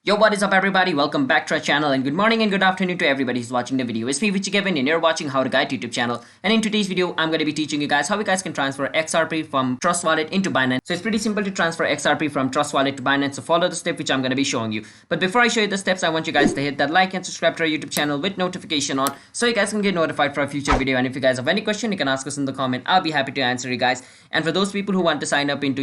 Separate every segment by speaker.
Speaker 1: Yo, what is up everybody? Welcome back to our channel and good morning and good afternoon to everybody who's watching the video. It's me, Kevin, and you're watching How to Guide YouTube channel. And in today's video, I'm going to be teaching you guys how you guys can transfer XRP from Trust Wallet into Binance. So it's pretty simple to transfer XRP from Trust Wallet to Binance. So follow the step which I'm going to be showing you. But before I show you the steps, I want you guys to hit that like and subscribe to our YouTube channel with notification on so you guys can get notified for a future video. And if you guys have any question, you can ask us in the comment. I'll be happy to answer you guys. And for those people who want to sign up into,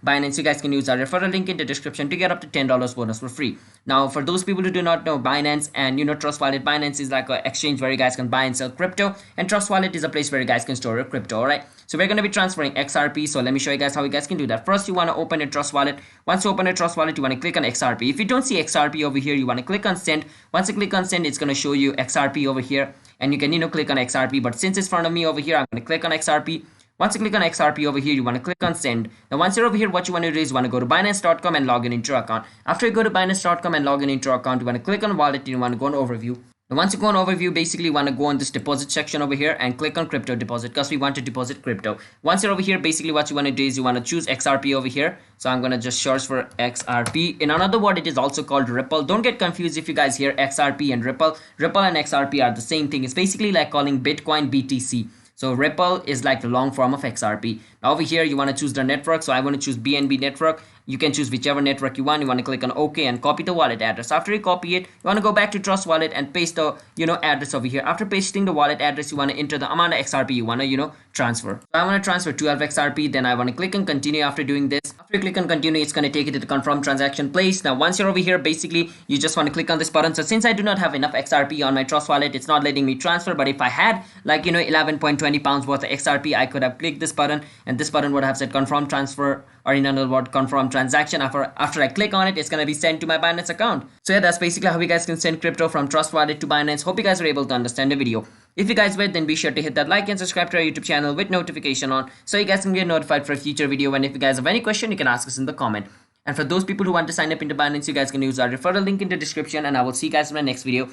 Speaker 1: Binance, you guys can use our referral link in the description to get up to $10 bonus for free. Now, for those people who do not know, Binance and Trust Wallet, Binance is like an exchange where you guys can buy and sell crypto, and Trust Wallet is a place where you guys can store your crypto. All right, so we're going to be transferring XRP. So let me show you guys how you guys can do that. First, you want to open a Trust Wallet. Once you open a Trust Wallet, you want to click on XRP. If you don't see XRP over here, you want to click on send. Once you click on send, it's going to show you XRP over here, and you can click on XRP. But since it's in front of me over here, I'm going to click on XRP. Once you click on XRP over here, you want to click on send. Now, once you're over here, what you want to do is you want to go to Binance.com and log in into your account. After you go to Binance.com and log in into your account, you want to click on wallet and you want to go on overview. Now, once you go on overview, basically you want to go on this deposit section over here and click on crypto deposit because we want to deposit crypto. Once you're over here, basically what you want to do is you want to choose XRP over here. So I'm going to just search for XRP. In another word, it is also called Ripple. Don't get confused if you guys hear XRP and Ripple. Ripple and XRP are the same thing. It's basically like calling Bitcoin BTC. So Ripple is like the long form of XRP. Now over here, you want to choose the network. So I want to choose BNB network. You can choose whichever network you want. You want to click on OK and copy the wallet address. After you copy it, you want to go back to Trust Wallet and paste the address over here. After pasting the wallet address, you want to enter the amount of XRP you want to transfer. So I want to transfer 12 XRP. Then I want to click on continue. After doing this, after you click on continue, it's going to take you to the confirm transaction place. Now once you're over here, basically you just want to click on this button. So since I do not have enough XRP on my Trust Wallet, it's not letting me transfer. But if I had like 11.20 pounds worth of XRP, I could have clicked this button and this button would have said confirm transfer, or in another word, confirm transaction. After I click on it, it's going to be sent to my Binance account. So yeah, that's basically how you guys can send crypto from Trust Wallet to Binance. Hope you guys were able to understand the video. If you guys were, then be sure to hit that like and subscribe to our YouTube channel with notification on so you guys can get notified for a future video. And if you guys have any question, you can ask us in the comment. And for those people who want to sign up into Binance, you guys can use our referral link in the description. And I will see you guys in my next video.